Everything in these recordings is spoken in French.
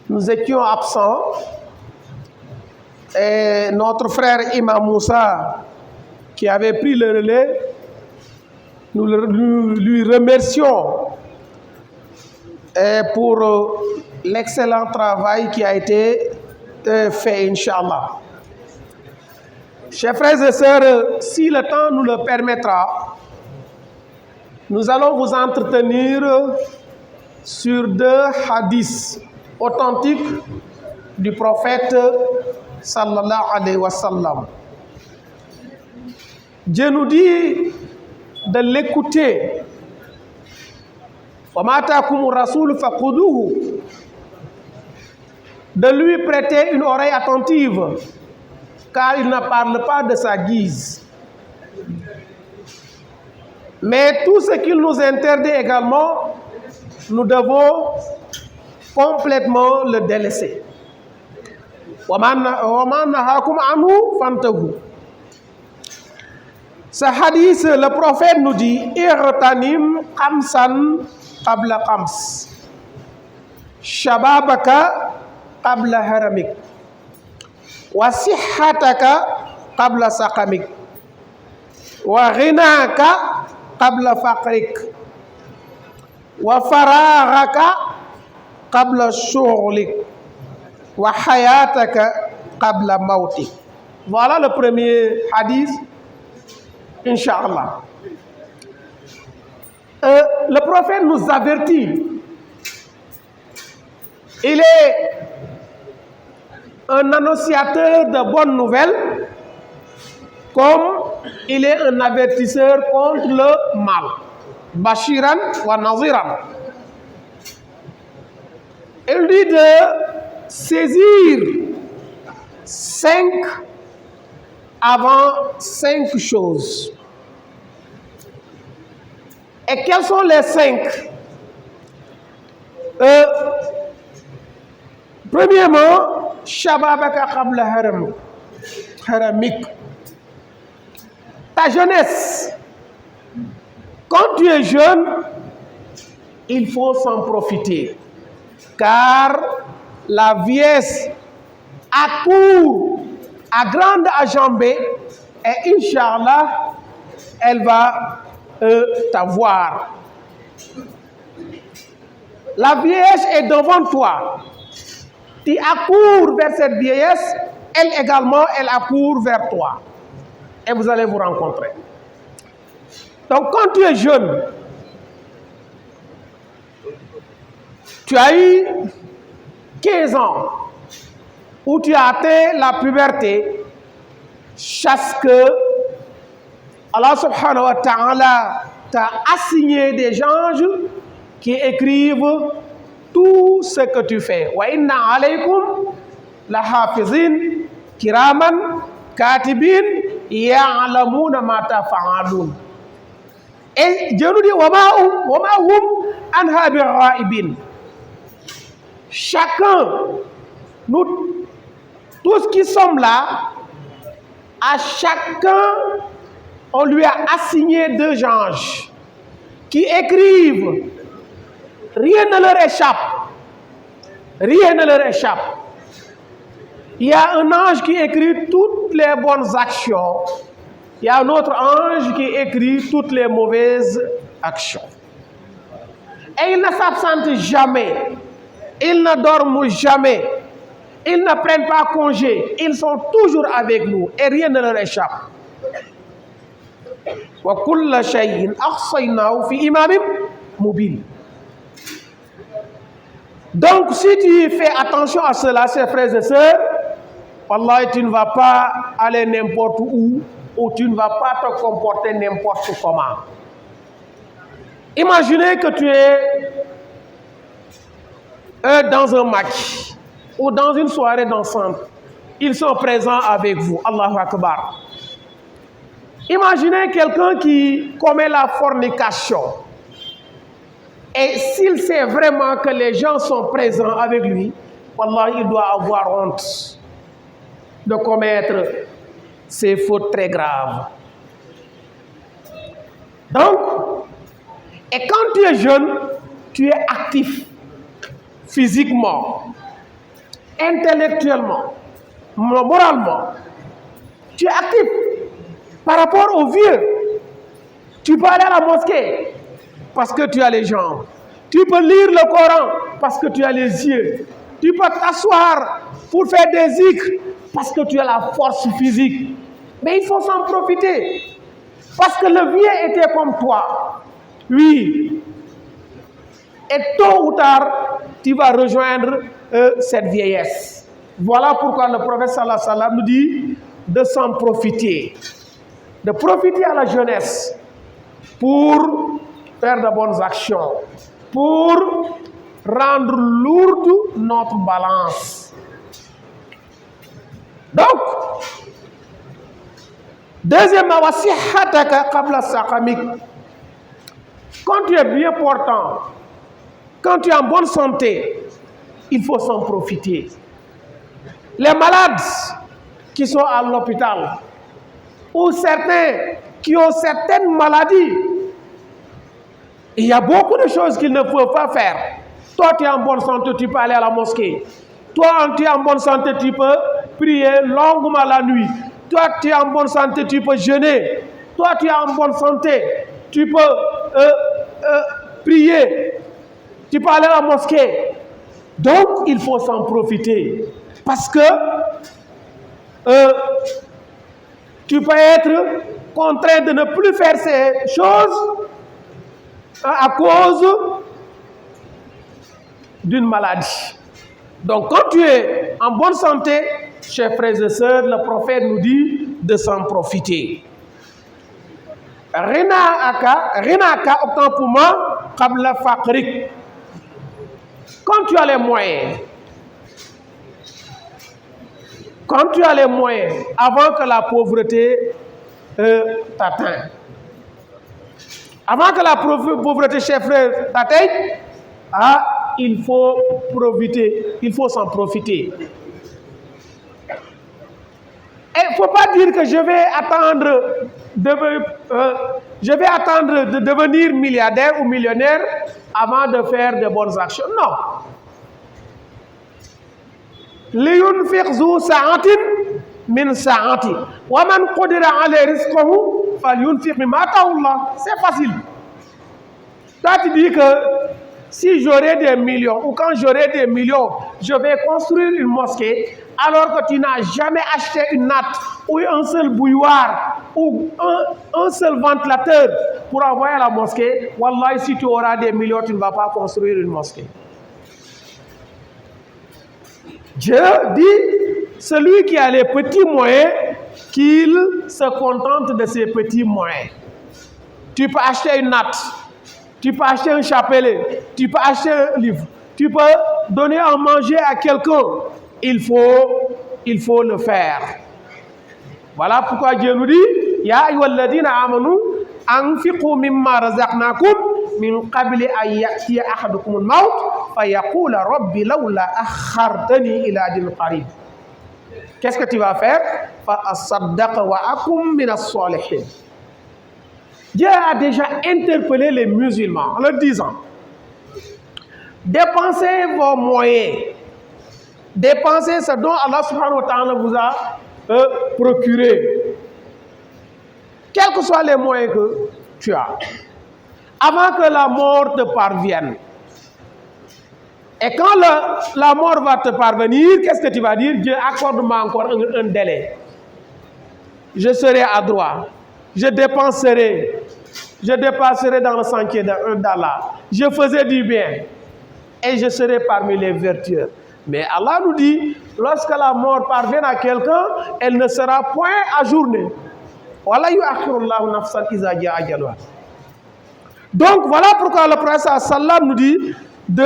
nous étions absents et notre frère Imam Moussa, qui avait pris le relais, nous lui remercions pour l'excellent travail qui a été fait, Inch'Allah. Chers frères et sœurs, si le temps nous le permettra, nous allons vous entretenir sur 2 hadiths authentiques du prophète sallallahu alayhi wa sallam. Dieu nous dit de l'écouter. De lui prêter une oreille attentive, car il ne parle pas de sa guise. Mais tout ce qu'il nous interdit également, nous devons complètement le délaisser. Ce hadith, le prophète nous dit Irtanim khamsan qabla khams, shababaka qabla haramik, wa sihhataka qabla saqamik, wa ghinaka qabla faqrik, wa faraghaka qabla shughlik, wa hayataka qabla mautik. Voilà le premier hadith, Inch'Allah. Le prophète nous avertit. Il est un annonciateur de bonnes nouvelles, comme il est un avertisseur contre le mal. Bashiran wa naziran. Il dit de saisir 5 choses. Et quelles sont les 5? Premièrement, Shababaka qabla haramik. Ta jeunesse. Quand tu es jeune, il faut s'en profiter. Car la vieillesse accourt à grande enjambée et Inch'Allah, elle va t'avoir. La vieillesse est devant toi. Tu accours vers cette vieillesse, elle également, elle accourt vers toi. Et vous allez vous rencontrer. Donc quand tu es jeune, tu as eu 15 ans, où tu as atteint la puberté, chasse que Allah subhanahu wa ta'ala t'a assigné des anges qui écrivent tout ce que tu fais. Wa inna alaykum la hafizin kiraman katibin ya'lamuna ma tafa'alun. Et Dieu nous dit wa ma hum anha bi'ghaibin. Chacun, nous tous qui sommes là, à chacun, on lui a assigné 2 anges qui écrivent. Rien ne leur échappe. Rien ne leur échappe. Il y a un ange qui écrit toutes les bonnes actions. Il y a un autre ange qui écrit toutes les mauvaises actions. Et ils ne s'absentent jamais. Ils ne dorment jamais. Ils ne prennent pas congé. Ils sont toujours avec nous et rien ne leur échappe. Wa kulla shay'in ahsaynahu fi imamin mubin. Donc si tu fais attention à cela, chers frères et sœurs, wallahi, tu ne vas pas aller n'importe où ou tu ne vas pas te comporter n'importe comment. Imaginez que tu es dans un match ou dans une soirée dansante. Ils sont présents avec vous. Allahu Akbar. Imaginez quelqu'un qui commet la fornication. Et s'il sait vraiment que les gens sont présents avec lui, wallah, il doit avoir honte de commettre ces fautes très graves. Donc, et quand tu es jeune, tu es actif physiquement. intellectuellement, moralement, tu es actif par rapport aux vieux. Tu peux aller à la mosquée parce que tu as les jambes. Tu peux lire le Coran parce que tu as les yeux. Tu peux t'asseoir pour faire des zikrs parce que tu as la force physique. Mais il faut s'en profiter. Parce que le vieux était comme toi. Oui. Et tôt ou tard, tu vas rejoindre cette vieillesse. Voilà pourquoi le prophète sallallahu alayhi wa sallam nous dit de s'en profiter. De profiter à la jeunesse pour faire de bonnes actions, pour rendre lourde notre balance. Donc, deuxièmement, quand tu es bien portant, quand tu es en bonne santé, il faut s'en profiter. Les malades qui sont à l'hôpital, ou certains qui ont certaines maladies, il y a beaucoup de choses qu'ils ne peuvent pas faire. Toi, tu es en bonne santé, tu peux aller à la mosquée. Toi, tu es en bonne santé, tu peux prier longuement la nuit. Toi, tu es en bonne santé, tu peux jeûner. Toi, tu es en bonne santé, tu peux prier. Tu peux aller à la mosquée. Donc, il faut s'en profiter. Parce que tu peux être contraint de ne plus faire ces choses à cause d'une maladie. Donc, quand tu es en bonne santé, chers frères et sœurs, le prophète nous dit de s'en profiter. Rinaka autant pour moi, qabla faqrik. Quand tu as les moyens, avant que la pauvreté t'atteigne, avant que la pauvreté, chers frères, t'atteigne, il faut profiter, il faut s'en profiter. Et il ne faut pas dire que je vais attendre de devenir milliardaire ou millionnaire avant de faire de bonnes actions. Non. لينفق ذو ساعة من ساعته ومن قدر عليه رزقه فلينفق مما آتاه الله. C'est facile. Toi tu dis que si j'aurai des millions ou quand j'aurai des millions, je vais construire une mosquée alors que tu n'as jamais acheté une natte ou un seul bouilloire ou un seul ventilateur pour envoyer à la mosquée. Wallah, si tu auras des millions, tu ne vas pas construire une mosquée. Dieu dit, celui qui a les petits moyens, qu'il se contente de ses petits moyens. Tu peux acheter une natte, tu peux acheter un chapelet, tu peux acheter un livre, tu peux donner à manger à quelqu'un. Il faut le faire. Voilà pourquoi Dieu nous dit, Ya ayyuhalladhina amanu anfiqu mimma razaqnakum min qabli an ya'tiya ahadukum al-maut fa yaqula rabbi lawla akhartani ila ajalin qarib. Qu'est-ce que tu vas faire? Fa asaddaqa wa akum min as-salihin. Dieu a déjà interpellé les musulmans en leur disant, dépensez vos moyens, dépensez ce dont Allah subhanahu wa ta'ala vous a procuré, quels que soient les moyens que tu as, avant que la mort te parvienne. Et quand la mort va te parvenir, qu'est-ce que tu vas dire? Dieu, accorde-moi encore un délai. Je serai à droit. Je dépenserai dans le sentier d'Allah. Je faisais du bien. Et je serai parmi les vertueux. Mais Allah nous dit, lorsque la mort parvient à quelqu'un, elle ne sera point ajournée. Donc voilà pourquoi le prophète sallam nous dit de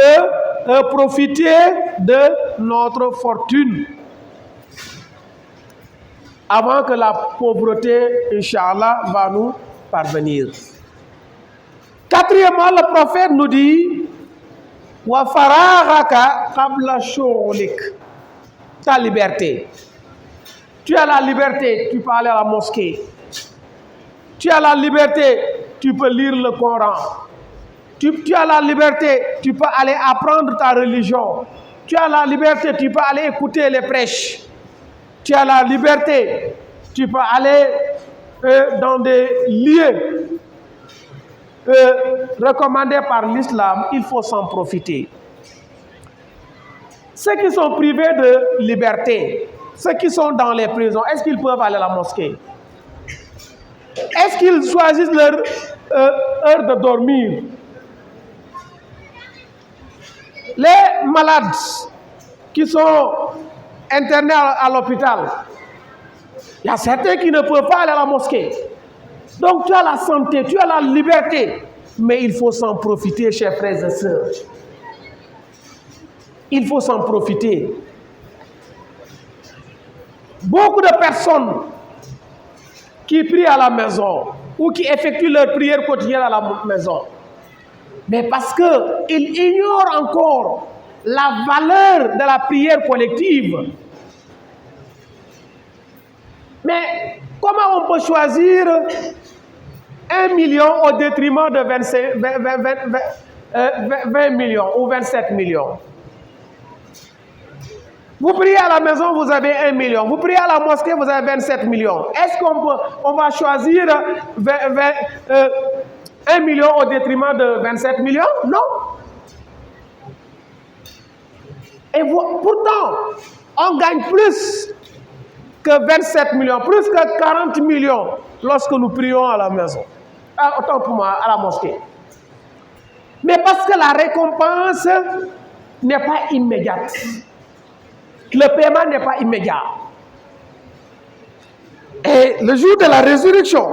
profiter de notre fortune avant que la pauvreté, Inch'Allah, va nous parvenir. Quatrièmement, le prophète nous dit wa faragaka qabla shughlik. Ta liberté. Tu as la liberté, tu peux aller à la mosquée. Tu as la liberté, tu peux lire le Coran. Tu as la liberté, tu peux aller apprendre ta religion. Tu as la liberté, tu peux aller écouter les prêches. Tu as la liberté, tu peux aller dans des lieux recommandés par l'islam. Il faut s'en profiter. Ceux qui sont privés de liberté, ceux qui sont dans les prisons, est-ce qu'ils peuvent aller à la mosquée? Est-ce qu'ils choisissent leur heure de dormir? Les malades qui sont internés à l'hôpital, il y a certains qui ne peuvent pas aller à la mosquée. Donc tu as la santé, tu as la liberté, mais il faut s'en profiter, chers frères et sœurs. Il faut s'en profiter. Beaucoup de personnes qui prient à la maison ou qui effectuent leur prière quotidienne à la maison, mais parce qu'ils ignorent encore la valeur de la prière collective. Mais comment on peut choisir 1 million au détriment de 20 millions ou 27 millions? Vous priez à la maison, vous avez 1 million. Vous priez à la mosquée, vous avez 27 millions. Est-ce qu'on va choisir 1 million au détriment de 27 millions? Non. Et pourtant, on gagne plus que 27 millions, plus que 40 millions lorsque nous prions à la maison. Autant pour moi, à la mosquée. Mais parce que la récompense n'est pas immédiate. Le paiement n'est pas immédiat. Et le jour de la résurrection,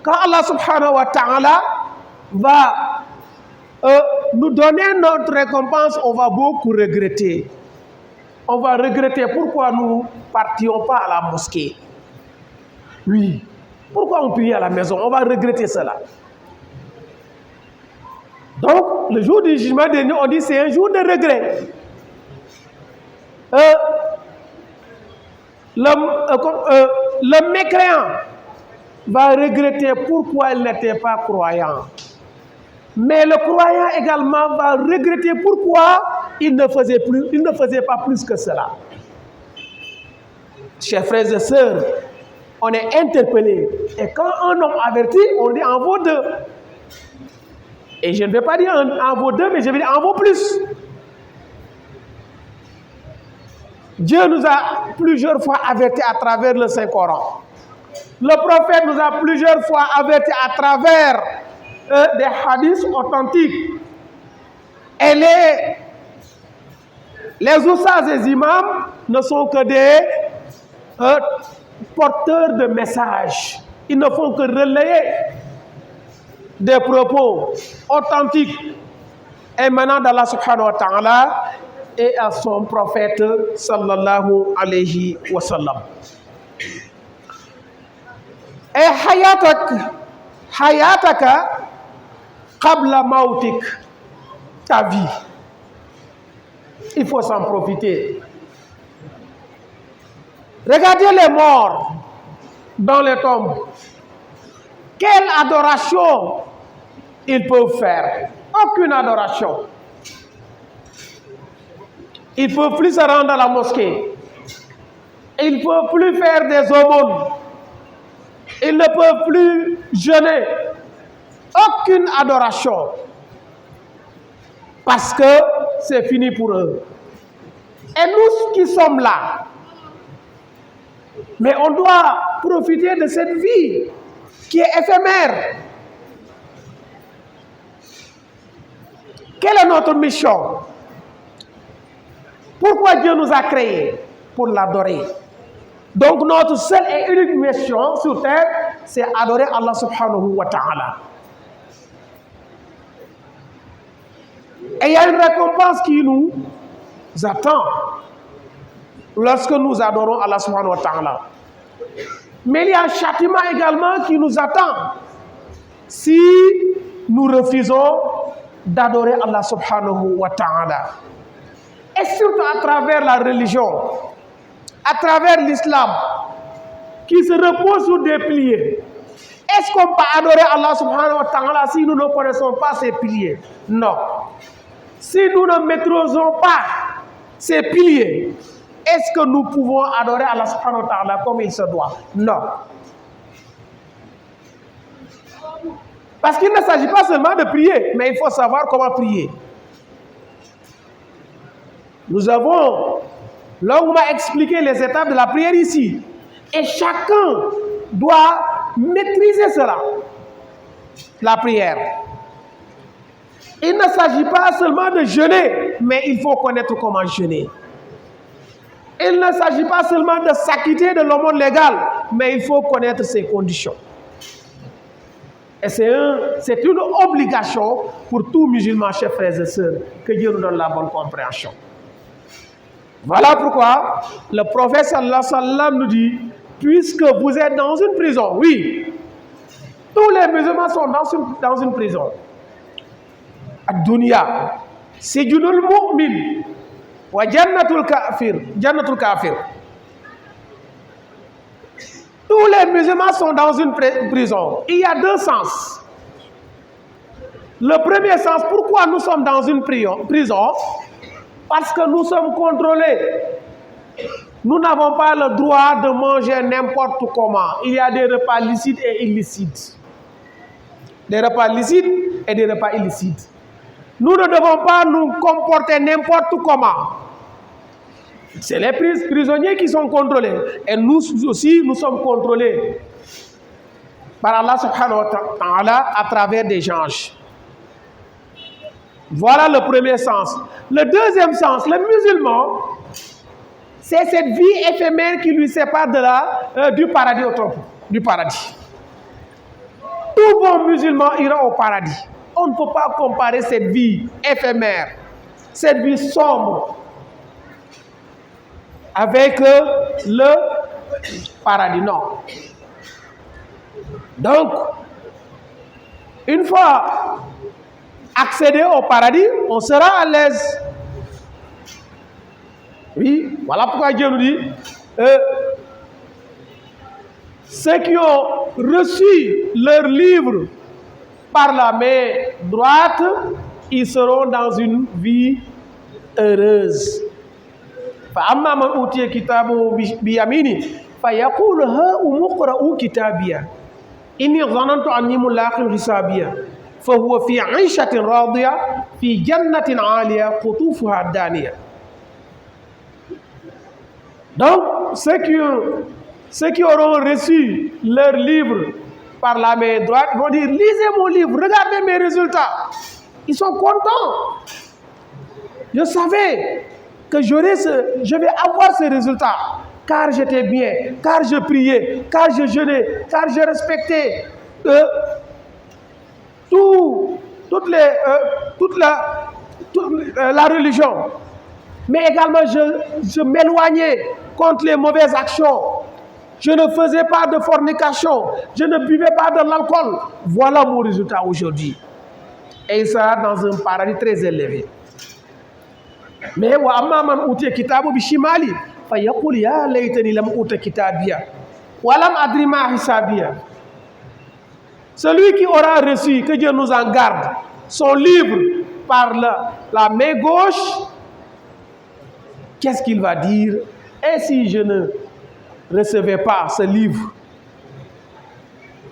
quand Allah subhanahu wa ta'ala va nous donner notre récompense, on va beaucoup regretter. On va regretter pourquoi nous ne partions pas à la mosquée. Oui. Pourquoi on prie à la maison? On va regretter cela. Donc, le jour du jugement dernier, on dit c'est un jour de regret. Le mécréant va regretter pourquoi il n'était pas croyant. Mais le croyant également va regretter pourquoi il ne faisait pas plus que cela. Chers frères et sœurs, on est interpellé. Et quand un homme avertit, on dit en vaut deux. Et je ne vais pas dire en vaut deux, mais je vais dire en vaut plus. Dieu nous a plusieurs fois avertis à travers le Saint-Coran. Le prophète nous a plusieurs fois avertis à travers des hadiths authentiques. Et les oussas et imams ne sont que des porteurs de messages. Ils ne font que relayer des propos authentiques émanant d'Allah subhanahu wa ta'ala et à son prophète sallallahu alayhi wa sallam. Et hayataka qabla mautik, ta vie. Il faut s'en profiter. Regardez les morts dans les tombes. Quelle adoration ils peuvent faire? Aucune adoration. Ils ne peuvent plus se rendre à la mosquée. Ils ne peuvent plus faire des aumônes. Ils ne peuvent plus jeûner. Aucune adoration. Parce que c'est fini pour eux. Et nous qui sommes là, mais on doit profiter de cette vie qui est éphémère. Quelle est notre mission? Pourquoi Dieu nous a créés? Pour l'adorer. Donc notre seule et unique mission sur terre, c'est adorer Allah subhanahu wa ta'ala. Et il y a une récompense qui nous attend lorsque nous adorons Allah subhanahu wa ta'ala. Mais il y a un châtiment également qui nous attend si nous refusons d'adorer Allah subhanahu wa ta'ala. Et surtout à travers la religion, à travers l'islam, qui se repose sur des piliers. Est-ce qu'on peut adorer Allah subhanahu wa ta'ala si nous ne connaissons pas ces piliers? Non. Si nous ne maîtrisons pas ces piliers, est-ce que nous pouvons adorer Allah subhanahu wa ta'ala comme il se doit? Non. Parce qu'il ne s'agit pas seulement de prier, mais il faut savoir comment prier. Nous avons longuement expliqué les étapes de la prière ici. Et chacun doit maîtriser cela, la prière. Il ne s'agit pas seulement de jeûner, mais il faut connaître comment jeûner. Il ne s'agit pas seulement de s'acquitter de l'aumône légale, mais il faut connaître ses conditions. Et c'est une obligation pour tout musulman, chers frères et sœurs, que Dieu nous donne la bonne compréhension. Voilà pourquoi le prophète sallallahu alayhi wa sallam nous dit, puisque vous êtes dans une prison, oui, tous les musulmans sont dans une prison. Ad-dunya, sijnul mu'min wa jannatul kafir. Tous les musulmans sont dans une prison. Il y a deux sens. Le premier sens, pourquoi nous sommes dans une prison? Parce que nous sommes contrôlés. Nous n'avons pas le droit de manger n'importe comment. Il y a des repas licites et illicites. Des repas licites et des repas illicites. Nous ne devons pas nous comporter n'importe comment. C'est les prisonniers qui sont contrôlés. Et nous aussi, nous sommes contrôlés par Allah subhanahu wa ta'ala à travers des anges. Voilà le premier sens. Le deuxième sens, le musulman, c'est cette vie éphémère qui lui sépare du paradis du paradis. Tout bon musulman ira au paradis. On ne peut pas comparer cette vie éphémère, cette vie sombre, avec le paradis. Non. Donc, une fois accéder au paradis, on sera à l'aise. Oui, voilà pourquoi Dieu nous dit, ceux qui ont reçu leur livre par la main droite, ils seront dans une vie heureuse. فأما من أوتي كتابه بيمينه فيقول هاؤم اقرءوا كتابيه إني ظننت أني ملاق حسابيه فهو في عيشة راضية في جنة عالية قطوفها دانية. Donc, ceux qui auront reçu leur livre par la main droite vont dire, lisez mon livre, regardez mes résultats. Ils sont contents. Je savais que je vais avoir ces résultats, car j'étais bien, car je priais, car je jeûnais, car je respectais toute la religion. Mais également, je m'éloignais contre les mauvaises actions. Je ne faisais pas de fornication. Je ne buvais pas de l'alcool. Voilà mon résultat aujourd'hui. Et il sera dans un paradis très élevé. Mais وأما من أوتي كتابه بشماله فيقول يا ليتني لم أوت كتابيه ولم أدري ما حسابيه. Celui qui aura reçu, que Dieu nous en garde, son livre par la main gauche, qu'est-ce qu'il va dire? Et si je ne recevais pas ce livre?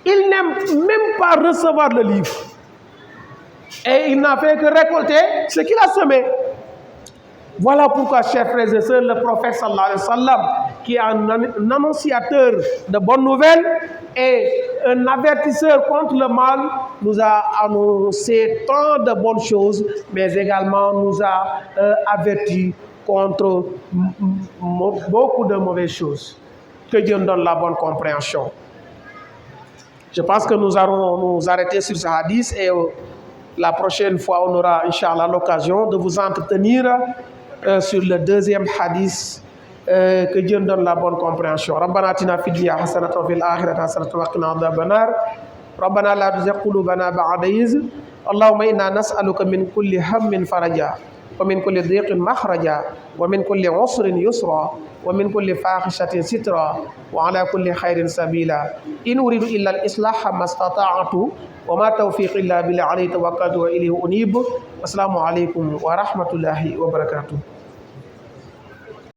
Il n'aime même pas recevoir le livre. Et il n'a fait que récolter ce qu'il a semé. Voilà pourquoi, chers frères et sœurs, le prophète sallallahu alayhi wa sallam, qui est un annonciateur de bonnes nouvelles et un avertisseur contre le mal, nous a annoncé tant de bonnes choses, mais également nous a averti contre beaucoup de mauvaises choses. Que Dieu nous donne la bonne compréhension. Je pense que nous allons nous arrêter sur ce hadith et la prochaine fois, on aura, Inch'Allah, l'occasion de vous entretenir sur le deuxième hadith. Que Dieu nous donne la bonne compréhension. ربنا آتنا في الدنيا حسنة وفي الآخرة حسنة وقنا عذاب النار. ربنا لا تزغ قلوبنا بعد إذ اللهم إنا نسألك من كل هم فرجا ومن كل ضيق مخرجا ومن كل عسر يسرا ومن كل فاحشة سترا وعلى كل خير سبيلا إن أريد إلا الإصلاح ما استطعت وما توفيق إلا بالله عليه توكلت وإليه أنيب. والسلام عليكم ورحمة الله وبركاته.